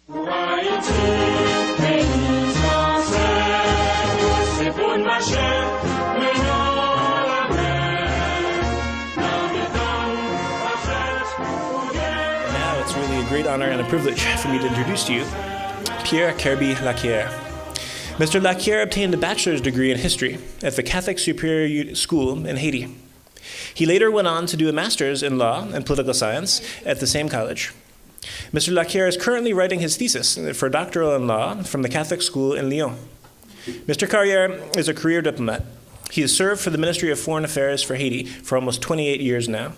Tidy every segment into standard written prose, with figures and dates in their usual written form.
Great honor and a privilege for me to introduce to you Pierre Kerby-Lacquière. Mr. Lacquière obtained a bachelor's degree in history at the Catholic Superior School in Haiti. He later went on to do a master's in law and political science at the same college. Mr. Lacquière is currently writing his thesis for doctoral in law from the Catholic School in Lyon. Mr. Carrière is a career diplomat. He has served for the Ministry of Foreign Affairs for Haiti for almost 28 years now.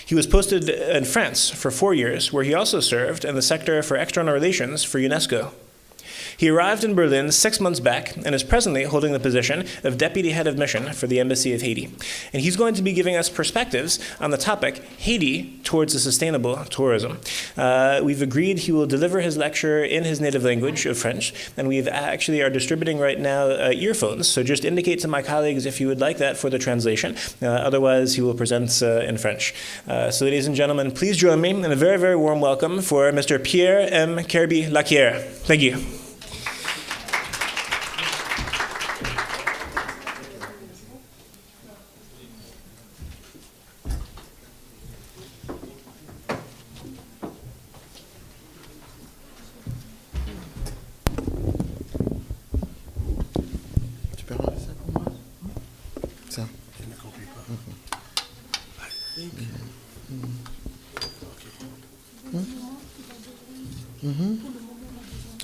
He was posted in France for 4 years, where he also served in the sector for external relations for UNESCO. He arrived in Berlin 6 months back and is presently holding the position of Deputy Head of Mission for the Embassy of Haiti. And he's going to be giving us perspectives on the topic, Haiti towards a sustainable tourism. We've agreed he will deliver his lecture in his native language of French, and we actually are distributing right now earphones, so just indicate to my colleagues if you would like that for the translation. Otherwise, he will present in French. So ladies and gentlemen, please join me in a very, very warm welcome for Mr. Pierre M. Kerby-Lacquière. Thank you.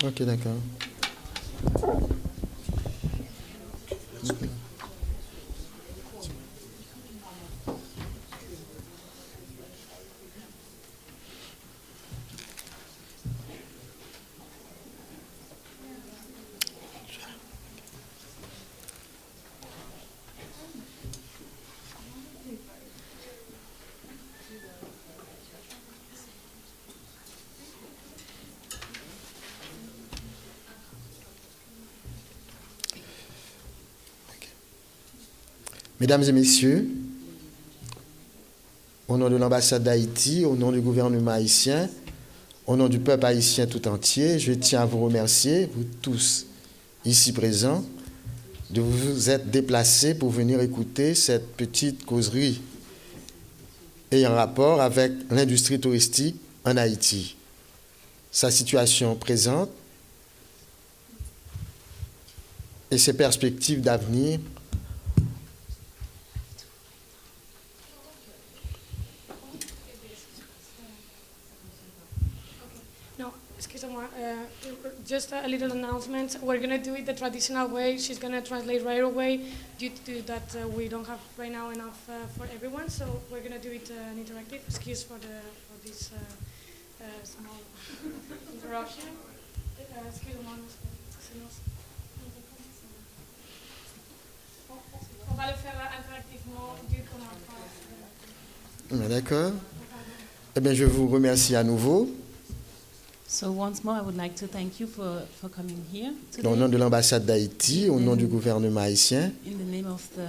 Ok, d'accord. Mesdames et messieurs, au nom de l'ambassade d'Haïti, au nom du gouvernement haïtien, au nom du peuple haïtien tout entier, je tiens à vous remercier, vous tous ici présents, de vous être déplacés pour venir écouter cette petite causerie ayant rapport avec l'industrie touristique en Haïti, sa situation présente et ses perspectives d'avenir. Just a little announcement. We're going to do it the traditional way. She's going to translate right away due to that we don't have right now enough for everyone. So we're going to do it interactive. Excuse for this small interruption. Excusez-moi. On va le faire interactivement dû comme D'accord. Eh bien, je vous remercie à nouveau. So once more, I would like to thank you for coming here today. Au nom de l'ambassade d'Haïti, au nom du gouvernement haïtien, In the name of the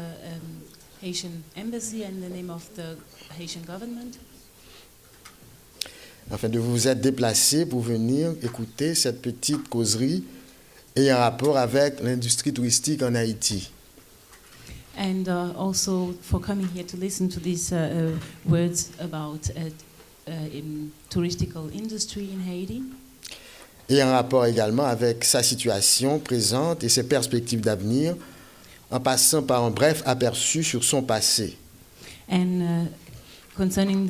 Haitian Embassy and the name of the Haitian government. afin de vous être déplacés pour venir écouter cette petite causerie ayant rapport avec l'industrie touristique en Haïti. And also for coming here to listen to these words about in touristical industry in Haiti. Et en rapport également avec sa situation présente et ses perspectives d'avenir, en passant par un bref aperçu sur son passé. And concerning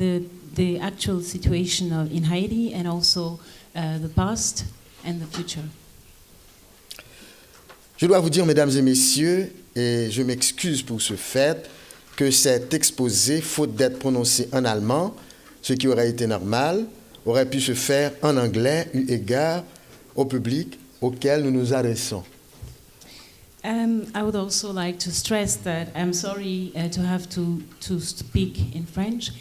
the actual situation in Haiti and also the past and the future. Je dois vous dire, mesdames et messieurs, et je m'excuse pour ce fait, que cet exposé, faute d'être prononcé en allemand, ce qui aurait été normal, aurait pu se faire en anglais eu égard au public auquel nous nous adressons. I would also like to stress that I'm sorry to have to speak in French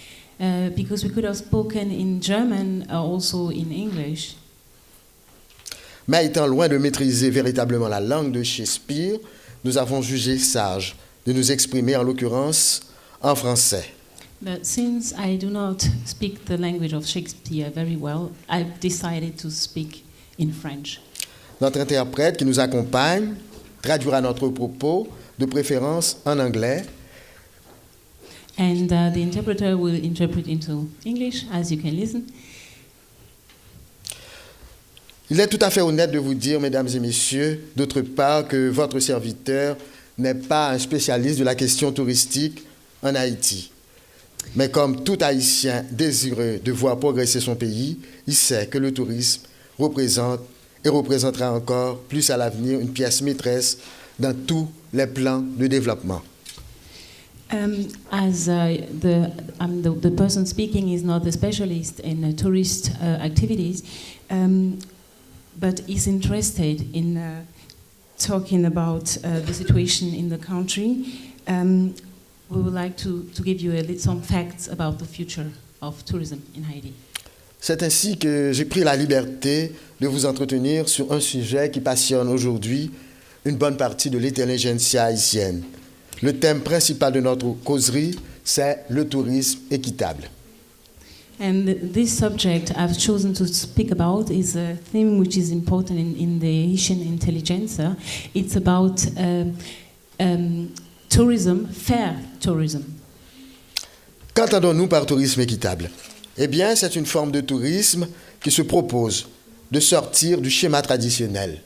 because we could have spoken in German also in English. Mais étant loin de maîtriser véritablement la langue de Shakespeare, nous avons jugé sage de nous exprimer en l'occurrence en français. But since I do not speak the language of Shakespeare very well, I've decided to speak in French. Notre interprète qui nous accompagne traduira notre propos, de préférence en anglais. And the interpreter will interpret into English, as you can listen. Il est tout à fait honnête de vous dire, mesdames et messieurs, d'autre part, que votre serviteur n'est pas un spécialiste de la question touristique en Haïti. Mais comme tout Haïtien désireux de voir progresser son pays, il sait que le tourisme représente et représentera encore plus à l'avenir une pièce maîtresse dans tous les plans de développement. The person speaking is not a specialist in tourist activities, but is interested in talking about the situation in the country. We would like to give you some facts about the future of tourism in Haiti. C'est ainsi que j'ai pris la liberté de vous entretenir sur un sujet qui passionne aujourd'hui une bonne partie de l'intelligentsia haïtienne. Le thème principal de notre causerie, c'est le tourisme équitable. And this subject I've chosen to speak about is a theme which is important in the Haitian intelligentsia. It's about tourism, fair tourism. Qu'entendons-nous par tourisme équitable? Eh bien, c'est une forme de tourisme qui se propose de sortir du schéma traditionnel.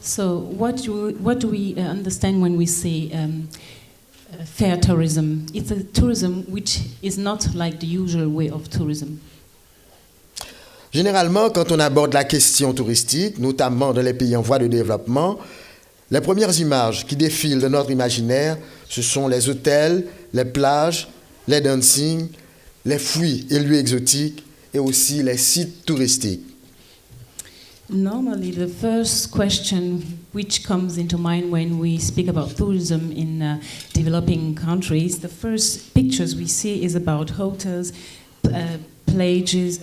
So what do we understand when we say fair tourism? It's a tourism which is not like the usual way of tourism. Généralement, quand on aborde la question touristique, notamment dans les pays en voie de développement, les premières images qui défilent dans notre imaginaire, ce sont les hôtels, les plages, les dancing, les fruits et lieux exotiques et aussi les sites touristiques. Normally, the first question which comes into mind when we speak about tourism in developing countries, the first pictures we see is about hotels, plages,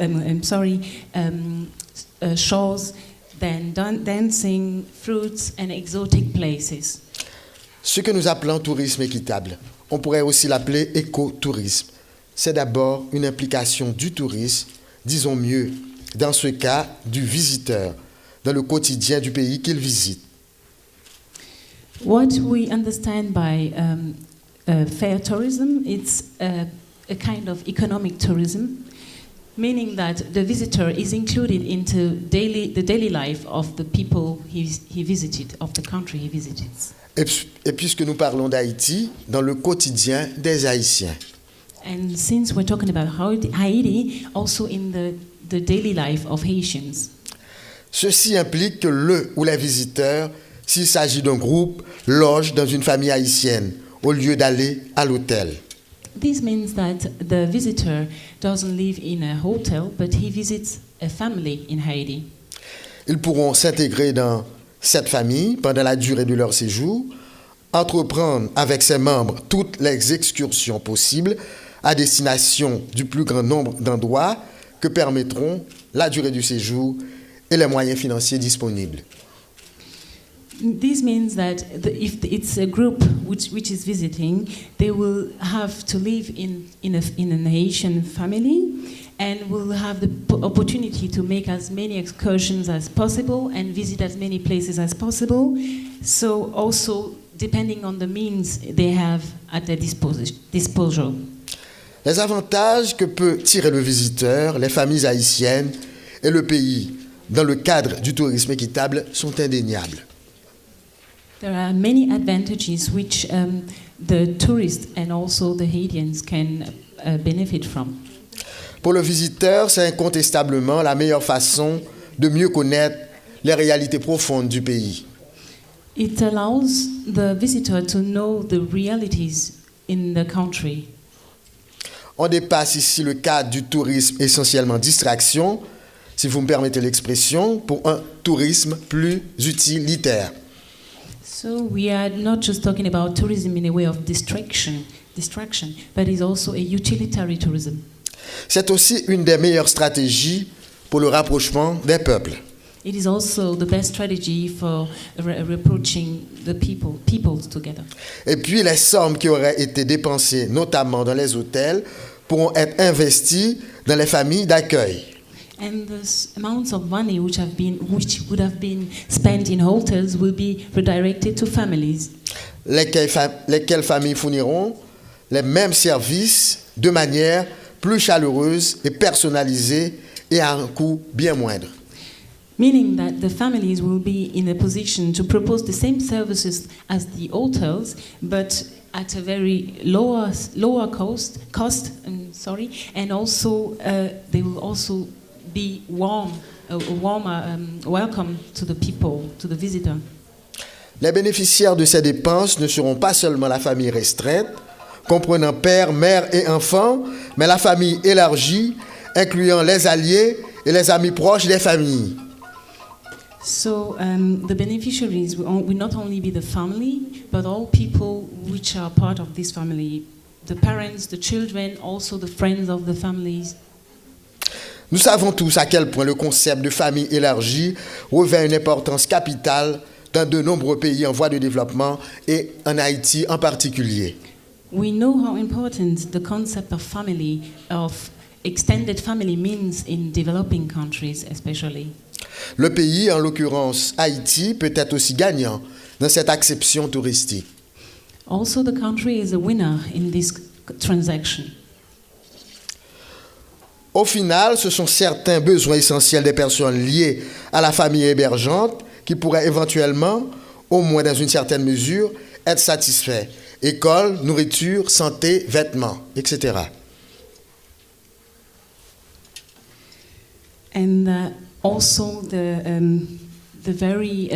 shores, then dancing, fruits, and exotic places. Ce que nous appelons tourisme équitable, on pourrait aussi l'appeler écotourisme. C'est d'abord une implication du touriste, disons mieux, dans ce cas, du visiteur, dans le quotidien du pays qu'il visite. What we understand by fair tourism, it's a kind of economic tourism, meaning that the visitor is included into the daily life of the people he visited, of the country he visited. Et puisque nous parlons d'Haïti, dans le quotidien des Haïtiens. And since we're talking about Haiti, also in the daily life of Haitians. Ceci implique que le ou les visiteurs, s'il s'agit d'un groupe, logent dans une famille haïtienne au lieu d'aller à l'hôtel. This means that the visitor doesn't live in a hotel, but he visits a family in Haiti. Ils pourront s'intégrer dans cette famille pendant la durée de leur séjour, entreprendre avec ses membres toutes les excursions possibles à destination du plus grand nombre d'endroits que permettront la durée du séjour et les moyens financiers disponibles. This means that if it's a group which is visiting, they will have to live in an Haitian family and will have the opportunity to make as many excursions as possible and visit as many places as possible. So also depending on the means they have at their disposal. Les avantages que peut tirer le visiteur, les familles haïtiennes et le pays dans le cadre du tourisme équitable sont indéniables. There are many advantages which the tourists and also the Haitians can benefit from. Pour le visiteur, c'est incontestablement la meilleure façon de mieux connaître les réalités profondes du pays. It allows the visitor to know the realities in the country. On dépasse ici le cadre du tourisme essentiellement distraction, si vous me permettez l'expression, pour un tourisme plus utilitaire. So we are not just talking about tourism in a way of distraction, but it's also a utilitarian tourism. C'est aussi une des meilleures stratégies pour le rapprochement des peuples. It is also the best strategy for approaching the peoples together. Et puis les sommes qui auraient été dépensées, notamment dans les hôtels, pourront être investies dans les familles d'accueil. And the amounts of money which would have been spent in hotels will be redirected to families. Lesquelles familles fourniront les mêmes services de manière plus chaleureuse et personnalisée et à un coût bien moindre. Meaning that the families will be in a position to propose the same services as the hotels, but at a very lower cost, and also they will also be a warmer welcome to the people, to the visitor. Les bénéficiaires de ces dépenses ne seront pas seulement la famille restreinte, comprenant père, mère et enfants, mais la famille élargie, incluant les alliés et les amis proches des familles. So the beneficiaries will not only be the family, but all people which are part of this family, the parents, the children, also the friends of the families. Nous savons tous à quel point le concept de famille élargie revêt une importance capitale dans de nombreux pays en voie de développement et en Haïti en particulier. We know how important the concept of family, of extended family means in developing countries especially. Le pays, en l'occurrence Haïti, peut être aussi gagnant dans cette acception touristique. Also, the country is a winner in this transaction. Au final, ce sont certains besoins essentiels des personnes liées à la famille hébergeante qui pourraient éventuellement, au moins dans une certaine mesure, être satisfaits. École, nourriture, santé, vêtements, etc. And also the very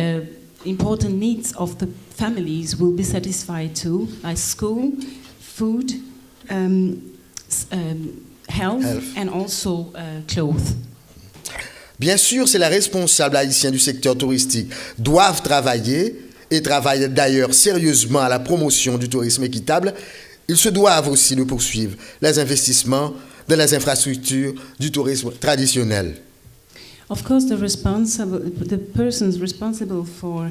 important needs of the families will be satisfied too, like school, food, health, and also clothes. Bien sûr, c'est les responsables haïtiens du secteur touristique doivent travailler et travaillent d'ailleurs sérieusement à la promotion du tourisme équitable. Ils se doivent aussi de poursuivre les investissements dans les infrastructures du tourisme traditionnel. Of course, the persons responsible for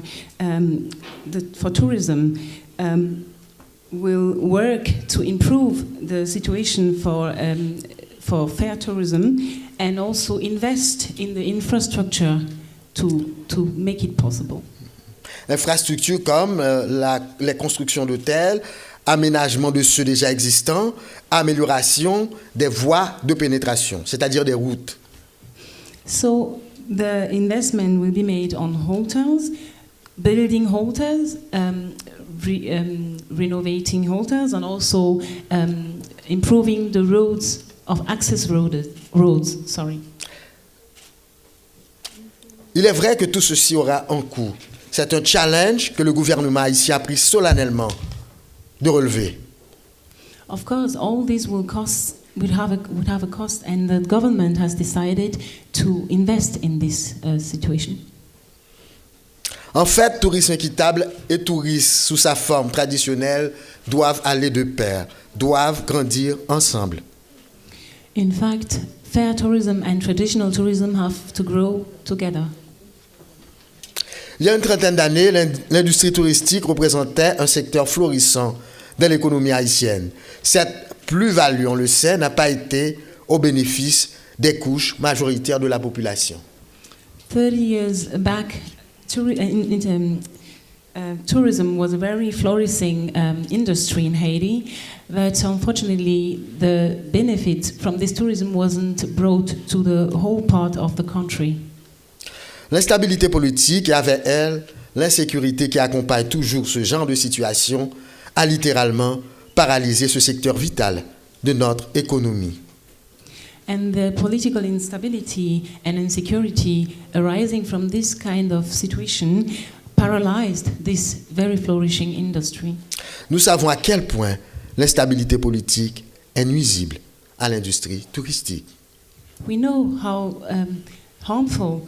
tourism will work to improve the situation for fair tourism and also invest in the infrastructure to make it possible. Infrastructures comme les constructions d'hôtels, aménagement de ceux déjà existants, amélioration des voies de pénétration, c'est-à-dire des routes. So the investment will be made on hotels, building hotels, renovating hotels, and also improving the roads of access roads. Sorry. Il est vrai que tout ceci aura un coût. C'est un challenge que le gouvernement haïtien a pris solennellement de relever. Of course, all this would have a cost, and the government has decided to invest in this situation. En fait, tourisme équitable et tourisme sous sa forme traditionnelle doivent aller de pair, doivent grandir ensemble. In fact, fair tourism and traditional tourism have to grow together. Il y a une trentaine d'années, l'industrie touristique représentait un secteur florissant de l'économie haïtienne. Cette plus-value, on le sait, n'a pas été au bénéfice des couches majoritaires de la population. 30 years back, tourism was a very flourishing industry in Haiti, but unfortunately the benefit from this tourism wasn't brought to the whole part of the country. L'instabilité politique et avec elle, l'insécurité qui accompagne toujours ce genre de situation a littéralement paralysé ce secteur vital de notre économie. And the political instability and insecurity arising from this kind of situation paralyzed this very flourishing industry. Nous savons à quel point l'instabilité politique est nuisible à l'industrie touristique. We know how harmful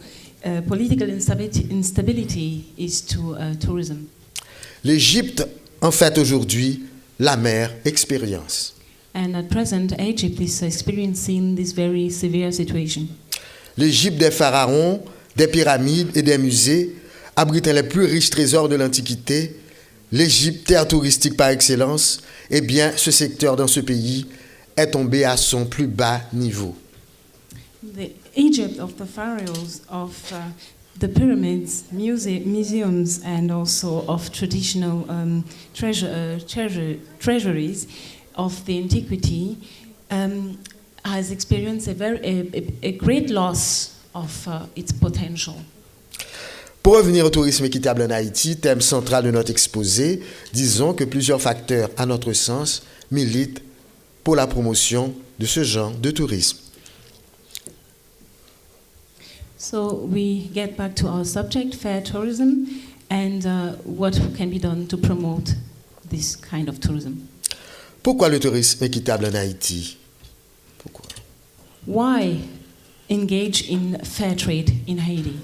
political instability is to tourism. L'Égypte, en fait aujourd'hui, la mère expérience. And at present, Egypt is experiencing this very severe situation. L'Égypte des pharaons, des pyramides et des musées, abritant les plus riches trésors de l'Antiquité, l'Égypte, terre touristique par excellence, eh bien, ce secteur dans ce pays est tombé à son plus bas niveau. Egypt, of the pharaohs, of the pyramids, museums, and also of traditional treasuries of the antiquity, has experienced a great loss of its potential. Pour revenir au tourisme équitable en Haïti, thème central de notre exposé, disons que plusieurs facteurs, à notre sens, militent pour la promotion de ce genre de tourisme. So we get back to our subject, fair tourism, and what can be done to promote this kind of tourism. Pourquoi le tourisme équitable en Haïti? Pourquoi? Why engage in fair trade in Haiti?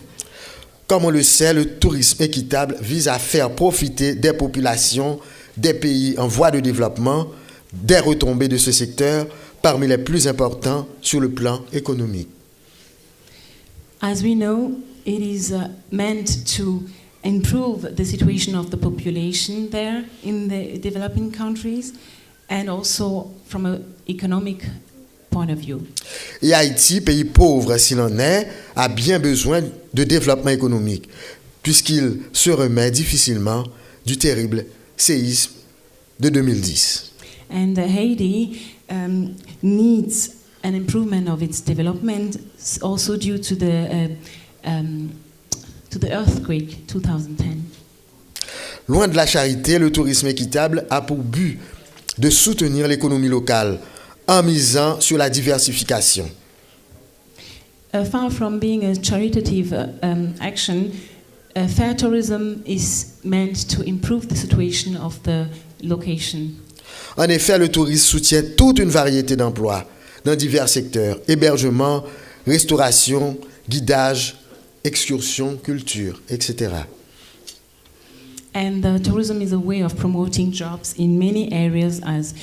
Comme on le sait, le tourisme équitable vise à faire profiter des populations des pays en voie de développement des retombées de ce secteur parmi les plus importants sur le plan économique. As we know, it is meant to improve the situation of the population there in the developing countries and also from an economic point of view. Et Haïti, pays pauvre s'il en est, a bien besoin de développement économique, puisqu'il se remet difficilement du terrible séisme de 2010. And Haiti needs an improvement of its development, also due to the earthquake 2010. Loin de la charité, le tourisme équitable a pour but de soutenir l'économie locale en misant sur la diversification. Far from being a charitative action, fair tourism is meant to improve the situation of the location. En effet, le tourisme soutient toute une variété d'emplois dans divers secteurs: hébergement, restauration, guidage, excursion, culture, etc. And tourism is a way of promoting jobs in many areas as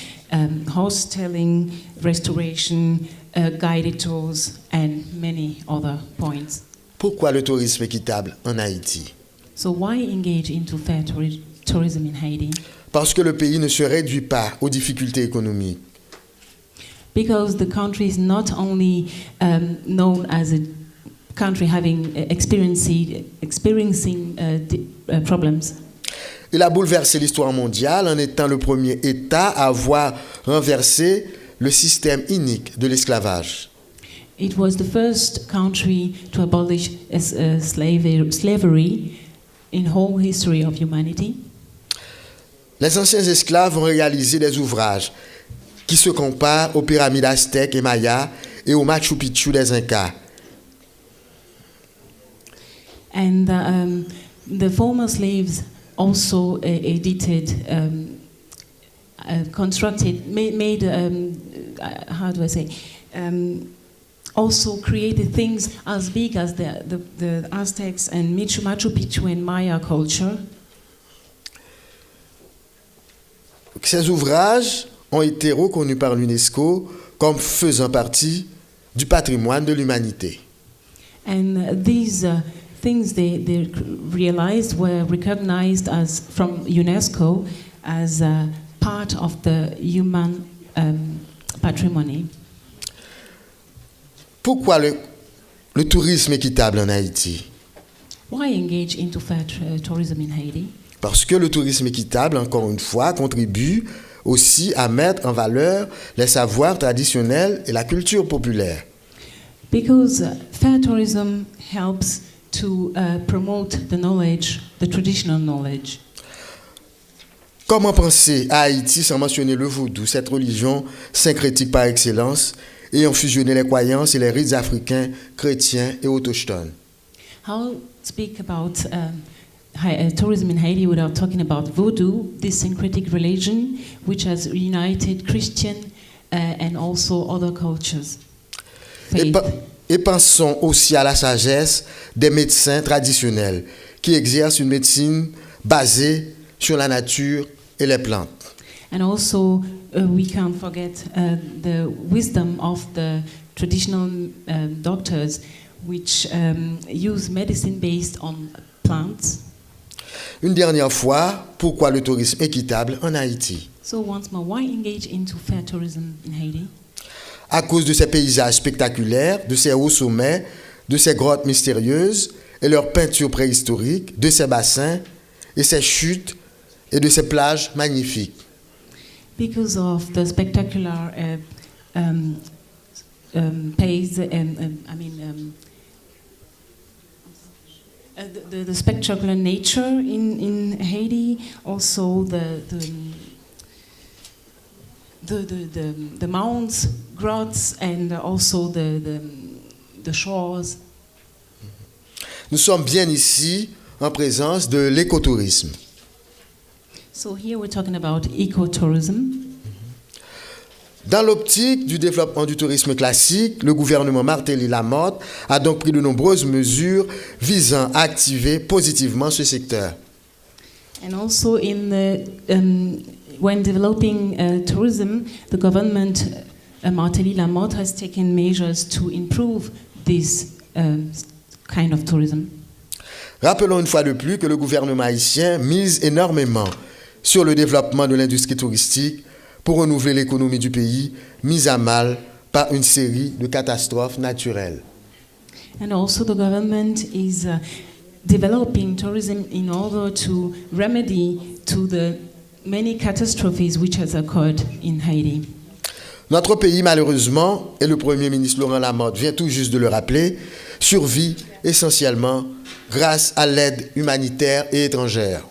hosteling, restoration, guided tours, and many other points. Pourquoi le tourisme équitable en Haïti? So why engage into fair tourism in Haiti? Parce que le pays ne se réduit pas aux difficultés économiques. Because the country is not only known as a country experiencing problems. Il a bouleversé l'histoire mondiale en étant le premier État à avoir renversé le système inique de l'esclavage. It was the first country to abolish slavery in whole history of humanity. Les anciens esclaves ont réalisé des ouvrages qui se comparent aux pyramides aztèques et mayas et au Machu Picchu des Incas. And the former slaves also edited, constructed, made how do I say, also created things as big as the Aztecs and Machu Picchu and Maya culture. Ces ouvrages ont été reconnus par l'UNESCO comme faisant partie du patrimoine de l'humanité. And these things they realized were recognized as from UNESCO as part of the human patrimony. Pourquoi le tourisme équitable en Haïti? Why engage into fair tourism in Haiti? Parce que le tourisme équitable, encore une fois, contribue aussi à mettre en valeur les savoirs traditionnels et la culture populaire. Because fair tourism helps to promote the knowledge, the traditional knowledge. Comment penser à Haïti sans mentionner le vaudou, cette religion syncrétique par excellence, ayant fusionné les croyances et les rites africains, chrétiens et autochtones? How speak about tourism in Haiti without talking about voodoo, this syncretic religion which has united Christian and also other cultures. Et pensons aussi à la sagesse des médecins traditionnels qui exercent une médecine basée sur la nature et les plantes. And also we can't forget the wisdom of the traditional doctors which use medicine based on plants. Une dernière fois, pourquoi le tourisme équitable en Haïti? So once more, why engage into fair tourism in Haiti? à cause de ses paysages spectaculaires, de ses hauts sommets, de ses grottes mystérieuses et leurs peintures préhistoriques, de ses bassins et ses chutes et de ses plages magnifiques. Because of the spectacular pace, the spectacular nature in Haiti, also the mounds, grots, and also the shores. Nous sommes bien ici en présence de l'écotourisme. So here we're talking about ecotourism. Dans l'optique du développement du tourisme classique, le gouvernement Martelly-Lamotte a donc pris de nombreuses mesures visant à activer positivement ce secteur. And also when developing tourism, the government, Martelly-Lamotte, has taken measures to improve this kind of tourism. Rappelons une fois de plus que le gouvernement haïtien mise énormément sur le développement de l'industrie touristique pour renouveler l'économie du pays, mise à mal par une série de catastrophes naturelles. And also the government is developing tourism in order to remedy to the many catastrophes which has occurred in Haiti. Notre pays, malheureusement, et le Premier ministre Laurent Lamotte vient tout juste de le rappeler, survit essentiellement grâce à l'aide humanitaire et étrangère.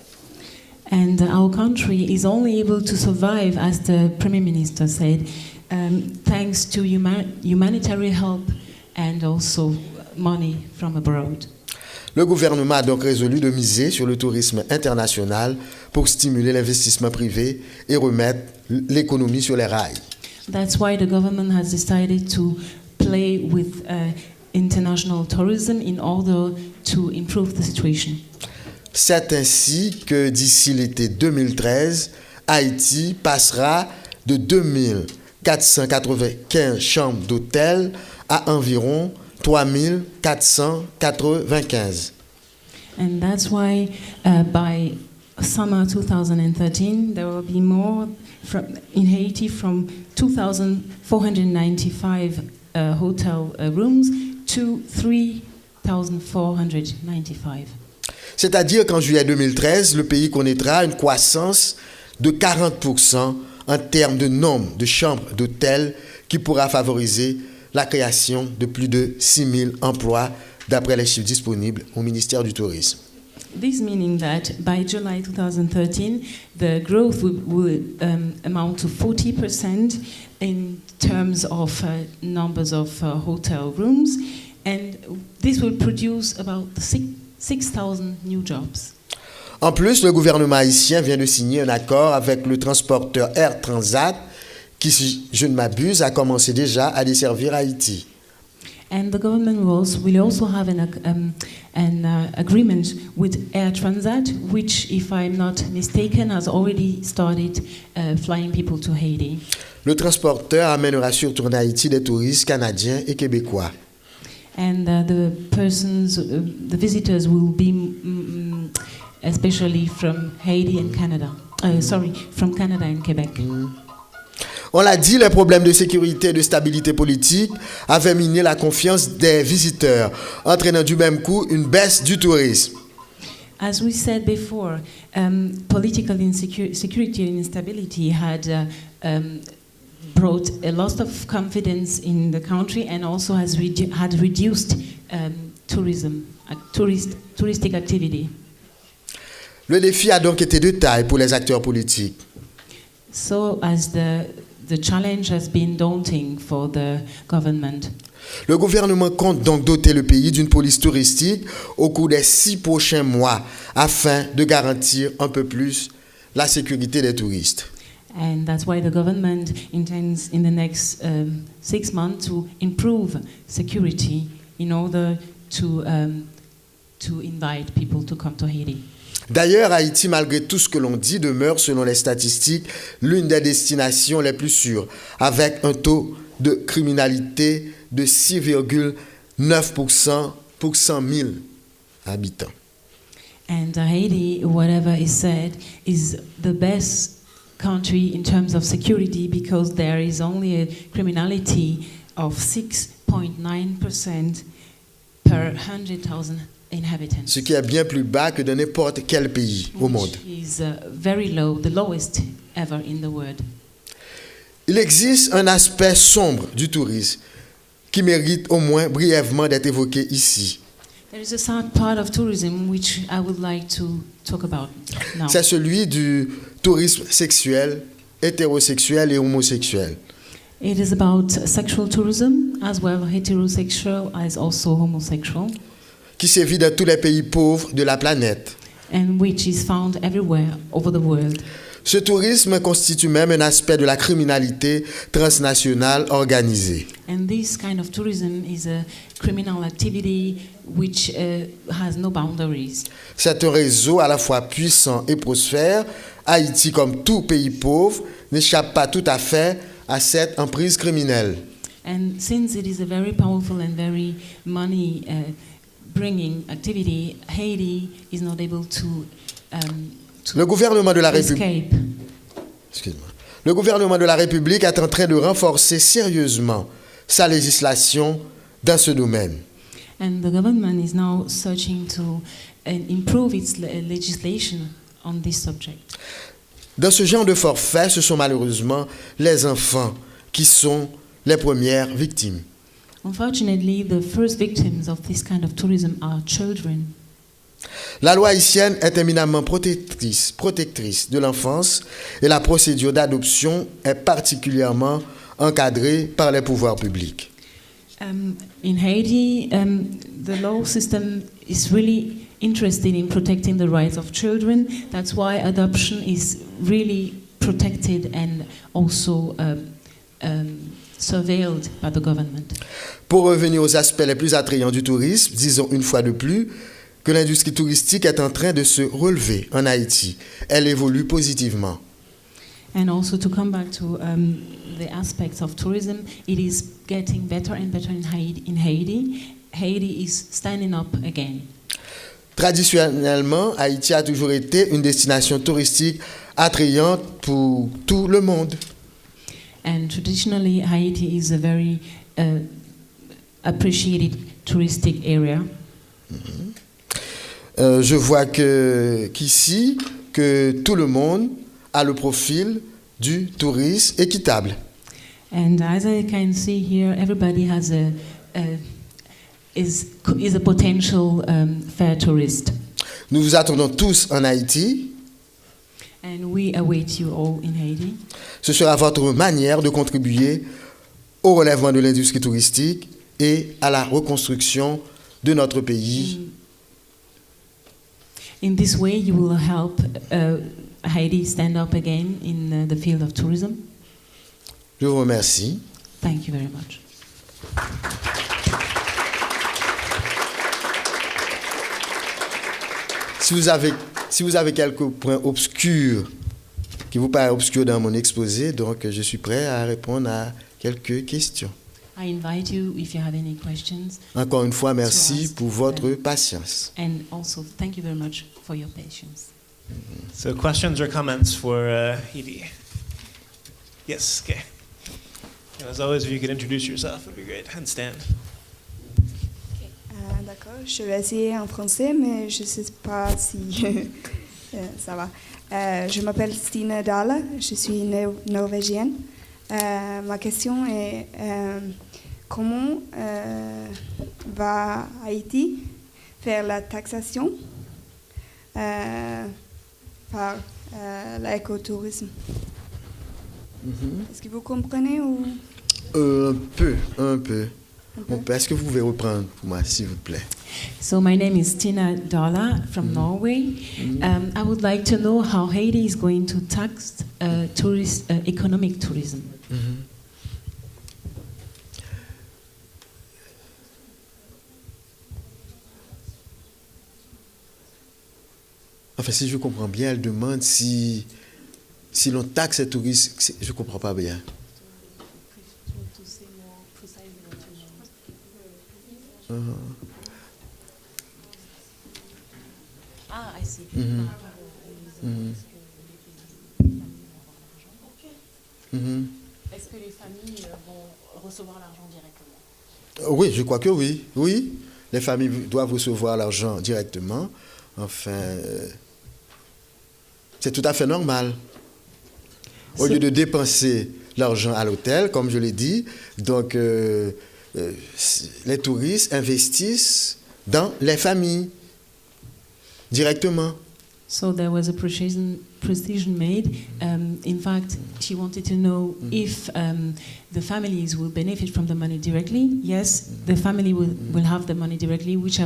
And our country is only able to survive, as the Prime Minister said, thanks to humanitarian help and also money from abroad. Le gouvernement a donc résolu de miser sur le tourisme international pour stimuler l'investissement privé et remettre l'économie sur les rails. That's why the government has decided to play with international tourism in order to improve the situation. C'est ainsi que d'ici l'été 2013, Haïti passera de 2495 chambres d'hôtel à environ 3495. And that's why by summer 2013 there will be more in Haiti from 2,495 hotel rooms to 3,495. C'est-à-dire qu'en juillet 2013, le pays connaîtra une croissance de 40% en termes de nombre de chambres d'hôtel qui pourra favoriser la création de plus de 6 000 emplois d'après les chiffres disponibles au ministère du Tourisme. This meaning that by July 2013, the growth will amount to 40% in terms of numbers of hotel rooms, and this will produce about 6,000 new jobs. En plus, le gouvernement haïtien vient de signer un accord avec le transporteur Air Transat qui, si je ne m'abuse, a commencé déjà à desservir Haïti. And the government will also have an agreement with Air Transat, which, if I'm not mistaken, has already started flying people to Haiti. Le transporteur amènera surtout en Haïti des touristes canadiens et québécois. And the visitors will be especially from Haiti and Canada. From Canada and Quebec. On l'a dit, les problèmes de sécurité et de stabilité politique avaient miné la confiance des visiteurs, entraînant du même coup une baisse du tourisme. As we said before, political security and instability had brought a lot of confidence in the country and also had reduced touristic activity. Le défi a donc été de taille pour les acteurs politiques. So as the challenge has been daunting for the government. Le gouvernement compte donc doter le pays d'une police touristique au cours des 6 prochains mois afin de garantir un peu plus la sécurité des touristes. And that's why the government intends in the next 6 months to improve security in order to invite people to come to Haiti. D'ailleurs, Haïti, malgré tout ce que l'on dit, demeure, selon les statistiques, l'une des destinations les plus sûres, avec un taux de criminalité de 6,9% pour 100 000 habitants. And Haiti, whatever is said, is the best country in terms of security because there is only a criminality of 6.9% per 100,000 inhabitants. Ce qui est bien plus bas que dans n'importe quel pays au monde. Which is very low, the lowest ever in the world. Il existe un aspect sombre du tourisme qui mérite au moins brièvement d'être évoqué ici. There is a sad part of tourism which I would like to talk about now. C'est celui du tourisme sexuel, hétérosexuel et homosexuel. It is about sexual tourism, as well heterosexual as also homosexual, Qui sévit dans tous les pays pauvres de la planète. and which is found everywhere over the world. Ce tourisme constitue même un aspect de la criminalité transnationale organisée. And this kind of tourism is a criminal activity which has no boundaries. C'est un réseau à la fois puissant et prospère. Haïti, comme tout pays pauvre, n'échappe pas tout à fait à cette emprise criminelle. And since it is a very powerful and very money bringing activity, Haiti is not able to Le gouvernement de la République, escape. excuse-moi. Le gouvernement de la République est en train de renforcer sérieusement sa législation dans ce domaine. And the government is now searching to improve its legislation on this subject. Dans ce genre de forfait, ce sont malheureusement les enfants qui sont les premières victimes. Unfortunately, the first victims of this kind of tourism are children. La loi haïtienne est éminemment protectrice de l'enfance et la procédure d'adoption est particulièrement encadrée par les pouvoirs publics. In Haiti, the law system is really interested in protecting the rights of children. That's why adoption is really protected and also surveilled by the government. Pour revenir aux aspects les plus attrayants du tourisme, disons une fois de plus que l'industrie touristique est en train de se relever en Haïti. Elle évolue positivement. And also to come back to the aspects of tourism, it is getting better and better in Haiti. Haiti is standing up again. Traditionnellement, Haïti a toujours été une destination touristique attrayante pour tout le monde. And traditionally, Haiti is a very appreciated touristic area. Je vois qu'ici, que tout le monde a le profil du tourisme équitable. And as I can see here, everybody has is a potential fair tourist. Nous vous attendons tous en Haïti. And we await you all in Haiti. Ce sera votre manière de contribuer au relèvement de l'industrie touristique et à la reconstruction de notre pays. In this way, you will help Haiti stand up again in the field of tourism. Je vous remercie. Thank you very much. Si vous avez quelques points obscurs qui vous paraissent obscurs dans mon exposé, donc je suis prêt à répondre à quelques questions. I invite you if you have any questions. Encore une fois, merci ask pour votre patience. And also, thank you very much for your patience. So questions or comments for Edie? Yes, okay. And as always, if you could introduce yourself, it'd be great. And stand. D'accord, je vais essayer en français, mais je ne sais pas si ça va. Je m'appelle Stine Dalla, je suis norvégienne. Ma question est comment va Haïti faire la taxation par l'écotourisme? Est-ce que vous comprenez ou? Un peu. Est-ce que vous pouvez reprendre pour moi, s'il vous plaît? So my name is Tina Dala from Norway. I would like to know how Haiti is going to tax economic tourism. Enfin, si je comprends bien, elle demande si l'on taxe les touristes. Je ne comprends pas bien. I see. Mhm. Est-ce que les familles vont recevoir l'argent directement? Oui, je crois que oui. Oui, les familles doivent recevoir l'argent directement. Enfin, c'est tout à fait normal. Au lieu de dépenser l'argent à l'hôtel, comme je l'ai dit, donc les touristes investissent dans les familles directement. So there was a precision made. In fact, she wanted to know if the families will benefit from the money directly. Yes, the family will have the money directly, which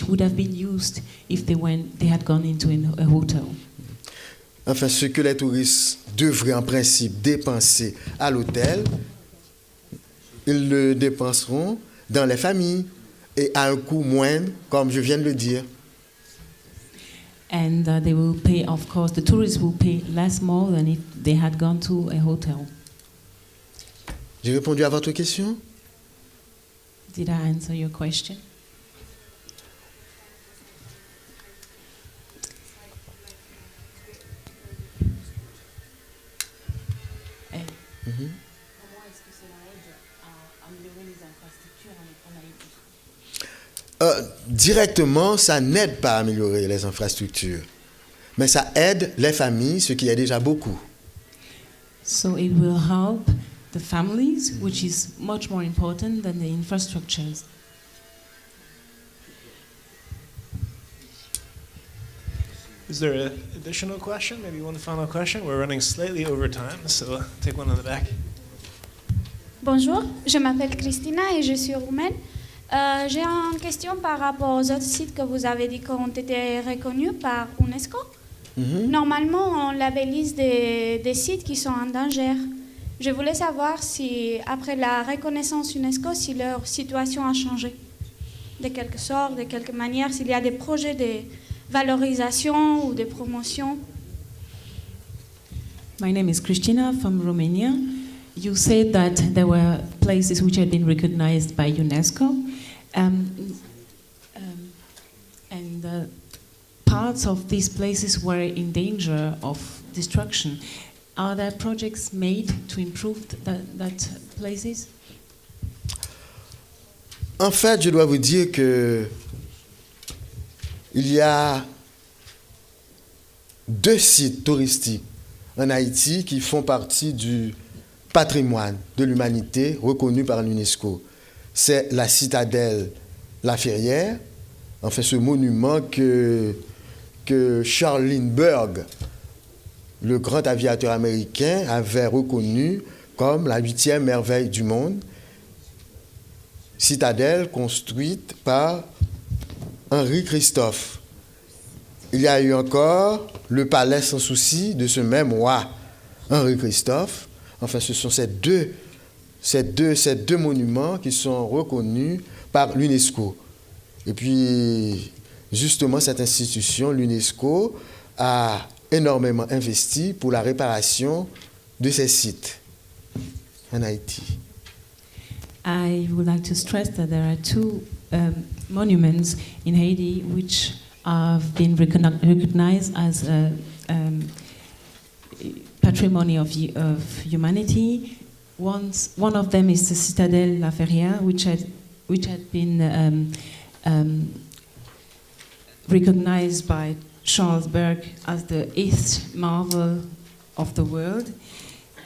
would have been used if they had gone into a hotel. Enfin, ce que les touristes devraient en principe dépenser à l'hôtel, ils le dépenseront dans les familles et à un coût moindre, comme je viens de le dire. And they will pay, of course, the tourists will pay less more than if they had gone to a hotel. J'ai répondu à votre question? Did I answer your question? Comment est-ce que cela aide à améliorer les infrastructures en Haïti? Directement, ça n'aide pas à améliorer les infrastructures, mais ça aide les familles, ce qui est déjà beaucoup. So it will help the families, which is much more important than the infrastructures. Is there an additional question? Maybe one final question? We're running slightly over time, so take one on the back. Bonjour, je m'appelle Christina et je suis roumaine. J'ai une question par rapport aux autres sites que vous avez dit qui ont été reconnus par UNESCO. Normalement, on labellise des sites qui sont en danger. Je voulais savoir si, après la reconnaissance UNESCO, si leur situation a changé. De quelque sorte, de quelque manière, s'il y a des projets de valorisation ou de promotion. My name is Christina from Romania. You said that there were places which had been recognized by UNESCO, and parts of these places were in danger of destruction. Are there projects made to improve that places? En fait, je dois vous dire que il y a 2 sites touristiques en Haïti qui font partie du patrimoine de l'humanité reconnu par l'UNESCO. C'est la citadelle La Ferrière, enfin ce monument que Charles Lindbergh, le grand aviateur américain, avait reconnu comme la 8e merveille du monde. Citadelle construite par Henri Christophe. Il y a eu encore le palais sans souci de ce même roi, Henri Christophe. Enfin, ce sont ces deux monuments qui sont reconnus par l'UNESCO. Et puis, justement, cette institution, l'UNESCO, a énormément investi pour la réparation de ces sites en Haïti. I would like to stress that there are 2 monuments in Haiti which have been recognized as patrimony of humanity. One of them is the Citadelle La Ferrière, which had been recognized by Charles Berg as the 8th marvel of the world,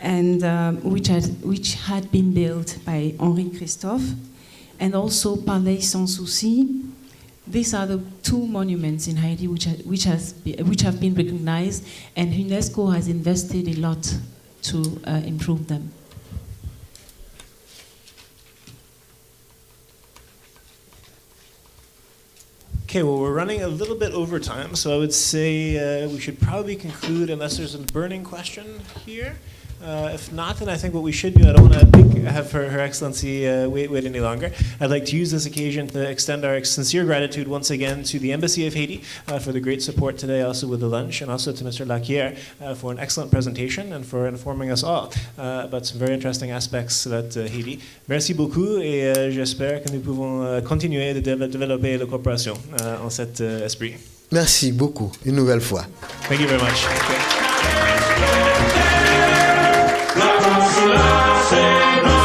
and which had been built by Henri Christophe, and also Palais Sans Souci. These are the 2 monuments in Haiti which have been recognized, and UNESCO has invested a lot to improve them. Okay, well, we're running a little bit over time, so I would say we should probably conclude unless there's a burning question here. If not, then I think what we should do, I don't want to have Her Excellency wait any longer. I'd like to use this occasion to extend our sincere gratitude once again to the Embassy of Haiti for the great support today, also with the lunch, and also to Mr. Lacquier for an excellent presentation and for informing us all about some very interesting aspects about Haiti. Merci beaucoup et j'espère que nous pouvons continuer de développer la coopération en cet esprit. Merci beaucoup, une nouvelle fois. Thank you very much. La c'est